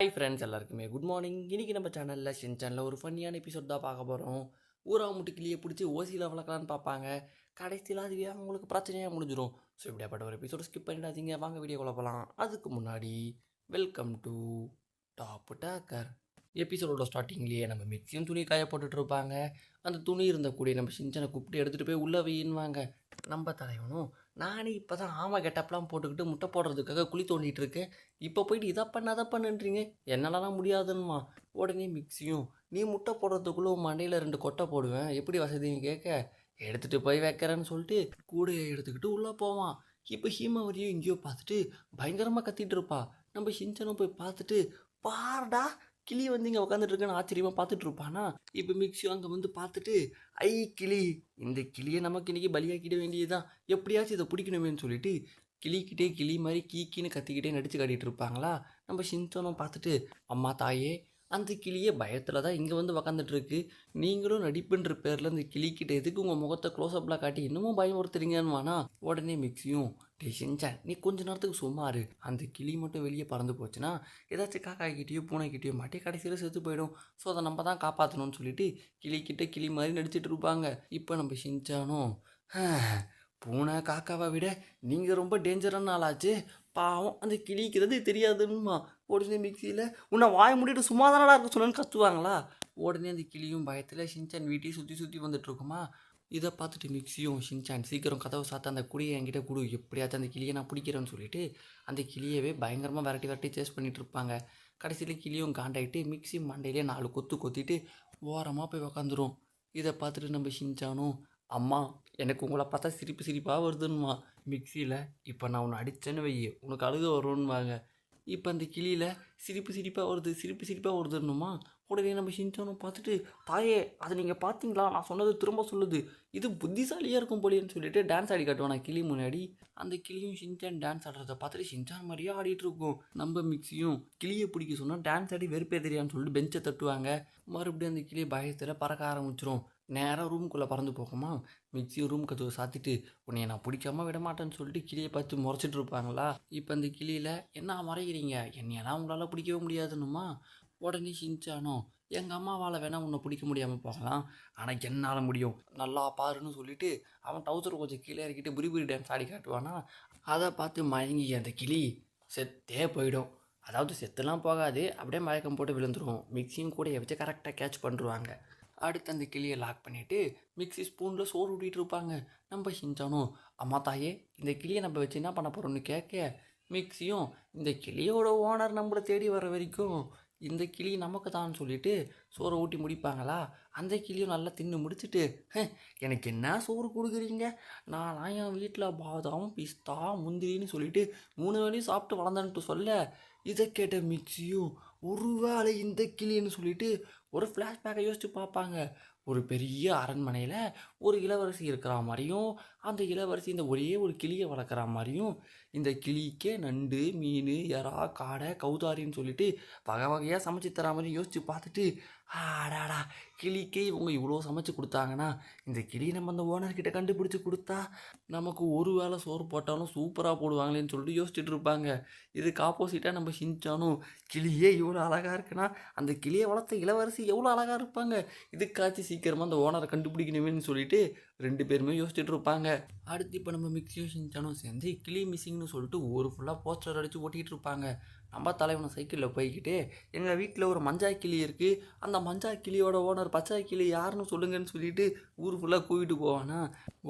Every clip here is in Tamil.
ஹாய் ஃப்ரெண்ட்ஸ் எல்லாருக்குமே குட் மார்னிங். இன்றைக்கி நம்ம சேனலில் ஷின்சானில் ஒரு ஃபன்னியான எபிசோட் தான் பார்க்க போகிறோம். ஊரா முட்டுக்கிளியை பிடிச்சி ஓசியில் வளர்க்கலான்னு பார்ப்பாங்க. கடைசியில் அதுவே அவங்களுக்கு பிரச்சனையாக முடிஞ்சிடும். ஸோ இப்படியாப்பட்ட ஒரு எபிசோட ஸ்கிப் பண்ணிடாதீங்க. வாங்க வீடியோ குழப்பலாம். அதுக்கு முன்னாடி வெல்கம் டு டாப் டேக்கர். எபிசோடோட ஸ்டார்டிங்லேயே நம்ம மிக்சியும் துணி காய போட்டுட்டு இருப்பாங்க. அந்த துணி இருந்த கூட நம்ம ஷின்சானை கூப்பிட்டு எடுத்துகிட்டு போய் உள்ளே வையின்வாங்க. நம்ம தலைவனும் நானே இப்போ தான் ஆமை கெட்டப்லாம் போட்டுக்கிட்டு முட்டை போடுறதுக்காக குழி தோண்டிகிட்டு இருக்கேன். இப்போ போயிட்டு இதை பண்ண அதை பண்ணுன்றீங்க, என்னாலலாம் முடியாதுன்னுமா. உடனே மிக்சியும் நீ முட்டை போடுறதுக்குள்ளே மண்டையில் 2 கொட்டை போடுவேன், எப்படி வசதின்னு கேட்க எடுத்துகிட்டு போய் வைக்கிறேன்னு சொல்லிட்டு கூடையை எடுத்துக்கிட்டு உள்ளே போவான். இப்போ ஹீமாவரியும் எங்கேயோ பார்த்துட்டு பயங்கரமாக கத்திட்டு இருப்பா. நம்ம ஷின்சானும் போய் பார்த்துட்டு பாருடா கிளி வந்து இங்கே உட்காந்துட்டு இருக்குன்னு ஆச்சரியமாக பார்த்துட்டு இருப்பானா. இப்போ மிக்சியும் அங்கே வந்து பார்த்துட்டு ஐ கிளி, இந்த கிளியை நமக்கு இன்றைக்கி பலியாக்கிட வேண்டியதுதான், எப்படியாச்சும் இதை பிடிக்கணுமேன்னு சொல்லிட்டு கிளிக்கிட்டே கிளி மாதிரி கீக்கின்னு கத்திக்கிட்டே நடிச்சு காட்டிகிட்டு இருப்பாங்களா. நம்ம ஷின்சானும் பார்த்துட்டு அம்மா தாயே, அந்த கிளியே பயத்தில் தான் இங்கே வந்து உக்காந்துட்ருக்கு, நீங்களும் நடிப்புன்ற பேரில் அந்த கிளிக்கிட்ட எதுக்கு உங்கள் முகத்தை க்ளோஸ்அப்பில் காட்டி இன்னமும் பயமுறுத்துறீங்கன்னுவானா. உடனே மிக்சியும் டே ஷின்சான் நீ கொஞ்ச நேரத்துக்கு சும்மாரு, அந்த கிளி மட்டும் வெளியே பறந்து போச்சுன்னா ஏதாச்சும் காக்காய்கிட்டேயோ பூனைக்கிட்டேயோ மாட்டி கடைசியில் செத்து போயிடும். ஸோ அதை நம்ம தான் காப்பாற்றணும்னு சொல்லிட்டு கிளிக்கிட்ட கிளி மாதிரி நடிச்சிட்டு இருப்பாங்க. இப்போ நம்ம ஷின்சானும் பூனை காக்காவை விட நீங்கள் ரொம்ப டேஞ்சரான ஆளாச்சு, பாவம் அந்த கிளிக்கிறது தெரியாதுன்னுமா. உடனே மிக்சியில் உன்னை வாய மூடிட்டு சும்மா தானடா இருக்க சொன்னு கத்துவாங்களா. உடனே அந்த கிளியும் பயத்தில் ஷின்சான் வீட்டையும் சுற்றி சுற்றி வந்துட்டுருக்குமா. இதை பார்த்துட்டு மிக்சியும் ஷின்சான் சீக்கிரம் கதவை சாத்த அந்த குடியை என்கிட்ட கொடு, எப்படியாச்சும் அந்த கிளியை நான் பிடிக்கிறேன்னு சொல்லிட்டு அந்த கிளியவே பயங்கரமாக விரட்டி விரட்டி சேஸ் பண்ணிகிட்டு இருப்பாங்க. கடைசியில் கிளியும் காண்டாயிட்டு மிக்சி மண்டையிலே 4 கொத்து கொத்திட்டு ஓரமாக போய் உக்காந்துரும். இதை பார்த்துட்டு நம்ம ஷின்சானும் அம்மா எனக்கு உங்களை பார்த்தா சிரிப்பு சிரிப்பாக வருதுன்னுமா. மிக்சியில் இப்போ நான் உன்னை அடித்தேன்னு வை உனக்கு அழுக வரும்னுவாங்க. இப்போ அந்த கிளியில் சிரிப்பு சிரிப்பாக வருது சிரிப்பு சிரிப்பாக வருதுன்னுமா. உடனே நம்ம ஷின்சானும் பார்த்துட்டு தாயே அதை நீங்கள் பார்த்தீங்களா, நான் சொன்னது திரும்ப சொல்லுது, இது புத்திசாலியாக இருக்கும் போலியன்னு சொல்லிட்டு டான்ஸ் ஆடி காட்டுவான் நான் கிளி முன்னாடி. அந்த கிளியும் ஷின்சான் டான்ஸ் ஆடுறதை பார்த்துட்டு ஷின்சான் மாதிரியே ஆடிட்டு இருக்கும். நம்ம மிக்சியும் கிளியை பிடிக்க சொன்னால் டான்ஸ் ஆடி வெறுப்பே தெரியான்னு சொல்லிட்டு பெஞ்சை தட்டுவாங்க. மறுபடியும் அந்த கிளியை பயத்தில் பறக்க ஆரம்பிச்சிரும். நேராக ரூமுக்குள்ளே பறந்து போகுமா. மிக்சியும் ரூம் கதவை சாத்திட்டு உன்னைய நான் பிடிக்காம விட மாட்டேன்னு சொல்லிட்டு கிளியை பார்த்து முறைச்சிட்டு இருப்பாங்களா. இப்போ அந்த கிளியில் என்ன மறைகிறீங்க, என்னையெல்லாம் உங்களால் பிடிக்கவே முடியாதுன்னுமா. உடனே ஷின்சானோ எங்கள் அம்மாவால் வேணால் உன்னை பிடிக்க முடியாமல் போகலாம், ஆனால் என்னால் முடியும் நல்லா பாருன்னு சொல்லிட்டு அவன் டவுசர் கொஞ்சம் கீழே இறக்கிட்டு புரி டான்ஸ் ஆடி காட்டுவானா. அதை பார்த்து மயங்கி அந்த கிளி செத்தே போயிடும். அதாவது செத்துலாம் போகாது, அப்படியே மயக்கம் போட்டு விழுந்துடும். மிக்சியும் கூட வச்சு கரெக்டாக கேட்ச் பண்ணுருவாங்க. அடுத்து அந்த கிளியை லாக் பண்ணிவிட்டு மிக்சி ஸ்பூனில் சோறு ஊட்டிகிட்டு இருப்பாங்க. நம்ம ஷின்சானும் அம்மா தாயே இந்த கிளியை நம்ம வச்சு என்ன பண்ண போகிறோம்னு கேட்க மிக்சியும் இந்த கிளியோட ஓனர் நம்மளை தேடி வர வரைக்கும் இந்த கிளி நமக்கு தான் சொல்லிட்டு சோறை ஊட்டி முடிப்பாங்களா. அந்த கிளியும் நல்லா தின்னு முடிச்சுட்டு எனக்கு என்ன சோறு கொடுக்குறீங்க, நான் என் வீட்டில் பாதாம் பிஸ்தா முந்திரின்னு சொல்லிட்டு 3 வேளையும் சாப்பிட்டு வளர்ந்தேன்ட்டு சொல்ல இதை கேட்ட மிக்சியும் ஒருவேளை இந்த கிளின்னு சொல்லிட்டு ஒரு ஃப்ளாஷ்பேக்கை யோசித்து பார்ப்பாங்க. ஒரு பெரிய அரண்மனையில் ஒரு இளவரசி இருக்கிற மாதிரியும் அந்த இளவரசி இந்த ஒரே ஒரு கிளியை வளர்க்குற மாதிரியும் இந்த கிளிக்கே நண்டு மீன் எறா காடை கௌதாரின்னு சொல்லிட்டு வகை வகையாக சமைச்சு தர மாதிரி யோசித்து பார்த்துட்டு ஆடாடா கிளிக்கே இவங்க இவ்வளோ சமைச்சு கொடுத்தாங்கன்னா இந்த கிளி நம்ம அந்த ஓனர்கிட்ட கண்டுபிடிச்சி கொடுத்தா நமக்கு ஒரு வேளை சோறு போட்டாலும் சூப்பராக போடுவாங்களேன்னு சொல்லிட்டு யோசிச்சுட்டு இருப்பாங்க. இதுக்கு ஆப்போசிட்டாக நம்ம ஷின்சானும் கிளியே இவ்வளோ அழகாக இருக்குன்னா அந்த கிளியை வளர்த்த இளவரசி எவ்வளோ அழகாக இருப்பாங்க, இதுக்காச்சும் சீக்கிரமாக அந்த ஓனரை கண்டுபிடிக்கணுமேன்னு சொல்லிட்டு 2 பேருமே யோசிச்சுட்டு இருப்பாங்க. அடுத்து இப்போ நம்ம மிக்சியும் ஷின்சானும் சேர்ந்து கிளி மிஸ்ஸிங்னு சொல்லிட்டு ஒரு ஃபுல்லாக போஸ்டர் அடித்து ஓட்டிகிட்டு இருப்பாங்க. நம்ம தலைவனை சைக்கிளில் போய்கிட்டு எங்கள் வீட்டில் ஒரு மஞ்சாய் கிளி இருக்குது, அந்த மஞ்சாய் கிளியோட ஓனர் பச்சாய் கிளி யாருன்னு சொல்லுங்கன்னு சொல்லிட்டு ஊர் ஃபுல்லாக கூவிட்டு போவானா.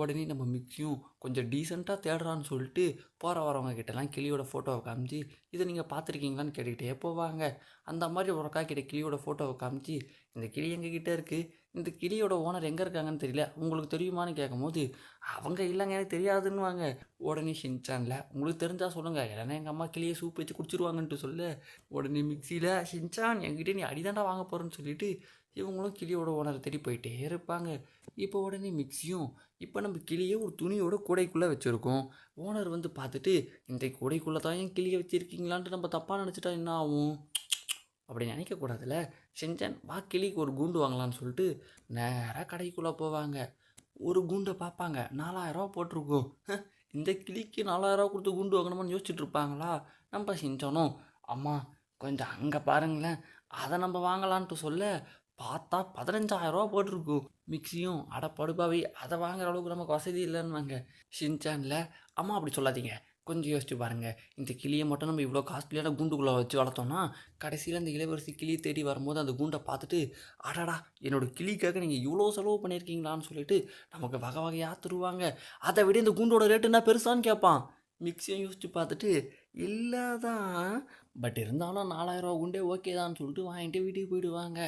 உடனே நம்ம மிக்சியும் கொஞ்சம் டீசெண்டாக தேடுறான்னு சொல்லிட்டு போகிற வரவங்க கிட்டலாம் கிளியோட ஃபோட்டோவை காமிச்சு இதை நீங்கள் பார்த்துருக்கீங்களான்னு கேட்டுக்கிட்டே போவாங்க. அந்த மாதிரி ஒரு அக்கா கிட்ட கிளியோட ஃபோட்டோவை காமிச்சு இந்த கிளி எங்கள் கிட்டே இருக்குது, இந்த கிளியோட ஓனர் எங்கே இருக்காங்கன்னு தெரியல, உங்களுக்கு தெரியுமான்னு கேட்கும்போது அவங்க இல்லைங்க எனக்கு தெரியாதுன்னுவாங்க. உடனே ஷின்சானில் உங்களுக்கு தெரிஞ்சால் சொல்லுங்கள், இல்லைன்னா எங்கள் அம்மா கிளியை சூப் வச்சு குடிச்சிருவாங்கன்ட்டு சொல்ல உடனே மிக்சியில் ஷின்சான் என்கிட்ட நீ அடிதாண்டா வாங்க போகிறேன்னு சொல்லிட்டு இவங்களும் கிளியோட ஓனரை தேடி போயிட்டே இருப்பாங்க. இப்போ உடனே மிக்சியும் இப்போ நம்ம கிளியை ஒரு துணியோட கூடைக்குள்ளே வச்சுருக்கோம், ஓனர் வந்து பார்த்துட்டு இந்த கூடைக்குள்ளே தான் என் கிளியை வச்சுருக்கீங்களான்ட்டு நம்ம தப்பாக நினச்சிட்டா என்ன ஆகும், அப்படி நினைக்கக்கூடாதுல்ல. ஷின்சான் வா கிளிக்கு ஒரு கூண்டு வாங்கலான்னு சொல்லிட்டு நேராக கடைக்குள்ளே போவாங்க. ஒரு கூண்டை பார்ப்பாங்க, 4000 போட்டிருக்கோம். இந்த கிளிக்கு 4000 கொடுத்து கூண்டு வாங்கணுமான்னு யோசிச்சுட்டு இருப்பாங்களா. நம்ம ஷின்சானும் அம்மா கொஞ்சம் அங்கே பாருங்களேன், அதை நம்ம வாங்கலான்ட்டு சொல்ல பார்த்தா 15,000 போட்டிருக்கும். மிக்ஸியும் அட படுபாவி, அதை வாங்குற அளவுக்கு நமக்கு வசதி இல்லைன்னுவாங்க. ஷின்சானில் அம்மா அப்படி சொல்லாதீங்க, கொஞ்சம் யோசிச்சு பாருங்கள். இந்த கிளியை மட்டும் நம்ம இவ்வளோ காஸ்ட்லியான கூண்டுக்குள்ளே வச்சு வளர்த்தோன்னா கடைசியில் அந்த இளவரசி கிளி தேடி வரும்போது அந்த கூண்டை பார்த்துட்டு அடடா என்னோட கிளிக்காக நீங்கள் இவ்வளோ செலவு பண்ணியிருக்கீங்களான்னு சொல்லிட்டு நமக்கு வகை வகையாக தருவாங்க. அதை விட இந்த கூண்டோட ரேட்டு என்ன பெருசான்னு கேட்பான். மிக்ஸியும் யோசிச்சு பார்த்துட்டு இல்லை தான், பட் இருந்தாலும் 4,000 குண்டே ஓகே தான்னு சொல்லிட்டு வாங்கிட்டு வீட்டுக்கு போயிடுவாங்க.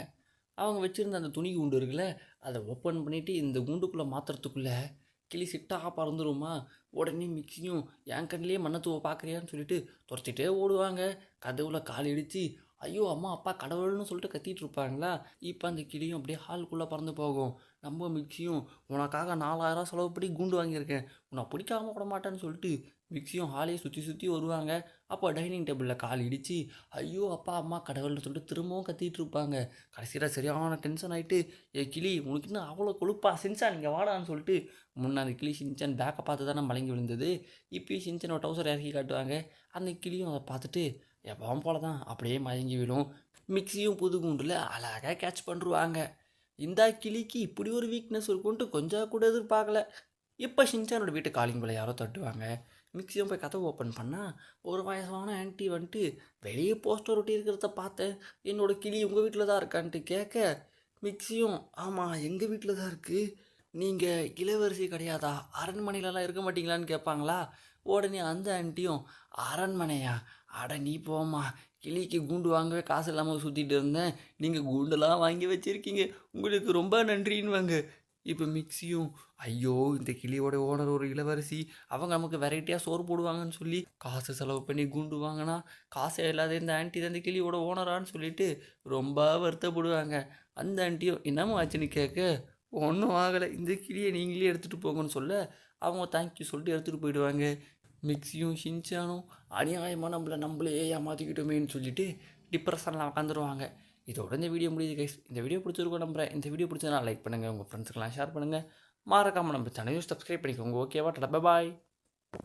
அவங்க வச்சுருந்த அந்த துணி குண்டு இருக்குல்ல, அதை ஓப்பன் பண்ணிவிட்டு இந்த குண்டுக்குள்ளே மாற்றுறதுக்குள்ளே கிளி சிட்டாக பறந்துருமா. உடனே மிக்ஸியும் என் கண்ணிலே மண்ணத்துவ பார்க்குறியான்னு சொல்லிட்டு துரத்திட்டே ஓடுவாங்க. கதவுல கால் இடித்து ஐயோ அம்மா அப்பா கடவுள்னு சொல்லிட்டு கத்திட்டு இருப்பாங்களா. இப்போ அந்த கிளியும் அப்படியே ஹாலுக்குள்ளே பறந்து போகும். நம்ம மிக்ஸியும் உனக்காக 4,000 செலவு பண்ணி கூண்டு வாங்கியிருக்கேன், உன்னை பிடிக்காம விட மாட்டேன்னு சொல்லிட்டு மிக்ஸியும் ஹாலையே சுற்றி சுற்றி வருவாங்க. அப்போ டைனிங் டேபிளில் கால் இடித்து ஐயோ அப்பா அம்மா கடவுள்னு சொல்லிட்டு திரும்பவும் கத்திட்டு இருப்பாங்க. கடைசியில் சரியான டென்ஷன் ஆகிட்டு ஏ கிளி உனக்கு இன்னும் அவ்வளோ கொழுப்பா சின்சான் நீங்கள் வாடான்னு சொல்லிட்டு முன்னே அந்த கிளி ஷின்சான் பேக்கை பார்த்து தான் மலங்கி விழுந்தது. இப்போயும் ஷின்சான் டவுசர் இறக்கி காட்டுவாங்க. அந்த கிளியும் அதை பார்த்துட்டு எப்பவும் போல தான் அப்படியே மயங்கி விடும். மிக்ஸியும் புது கூண்டில் அழகாக கேட்ச் பண்ணுருவாங்க. இந்த கிளிக்கு இப்படி ஒரு வீக்னஸ் இருக்குன்ட்டு கொஞ்சம் கூட எதிர்பார்க்கல. இப்போ ஷின்சானோட வீட்டு காலிங் பெல்லை யாரோ தட்டுவாங்க. மிக்ஸியும் போய் கதவை ஓப்பன் பண்ணால் ஒரு வயசான ஆன்ட்டி வந்துட்டு வெளியே போஸ்டர் ஒட்டி இருக்கிறத பார்த்தேன், என்னோடய கிளி உங்கள் வீட்டில் தான் இருக்கான்ட்டு கேட்க மிக்ஸியும் ஆமாம் எங்கள் வீட்டில் தான் இருக்குது, நீங்கள் இளவரசி கிடையாதா, அரண்மனையிலலாம் இருக்க மாட்டீங்களான்னு கேட்பாங்களா. உடனே அந்த ஆன்ட்டியும் அரண்மனையா, அட நீ போம்மா, கிளிக்கு கூண்டு வாங்கவே காசு இல்லாமல் சுற்றிட்டு இருந்தேன், நீங்கள் கூண்டெல்லாம் வாங்கி வச்சுருக்கீங்க, உங்களுக்கு ரொம்ப நன்றின்னுவாங்க. இப்போ மிக்ஸியும் ஐயோ இந்த கிளியோட ஓனர் ஒரு இளவரசி, அவங்க நமக்கு வெரைட்டியாக சோறு போடுவாங்கன்னு சொல்லி காசு செலவு பண்ணி கூண்டு வாங்கினா காசே இல்லாத இந்த ஆன்ட்டி தான் இந்த கிளியோட ஓனரான்னு சொல்லிட்டு ரொம்ப வருத்தப்படுவாங்க. அந்த ஆன்ட்டியும் என்னம்மா ஆச்சுன்னு கேட்க ஒன்றும் ஆகலை, இந்த கிளியை நீங்களே எடுத்துகிட்டு போங்கன்னு சொல்ல அவங்க தேங்க்யூ சொல்லிட்டு எடுத்துகிட்டு போயிடுவாங்க. மிக்ஸியும் ஷின்சானும் அநியாயமாக நம்மளே ஏமாற்றிக்கிட்டோமேன்னு சொல்லிட்டு டிப்ரெஷனில் உட்காந்துருவாங்க. இதோட இந்த வீடியோ முடியுது கைஸ். இந்த வீடியோ பிடிச்சிருக்கோம் நம்புறேன். இந்த வீடியோ பிடிச்சதுனா லைக் பண்ணுங்கள், உங்கள் ஃப்ரெண்ட்ஸுக்கெல்லாம் ஷேர் பண்ணுங்கள், மறக்காமல் நம்ம சேனலையும் சப்ஸ்கிரைப் பண்ணிக்கோங்க. ஓகேவா, டாடா பாய்.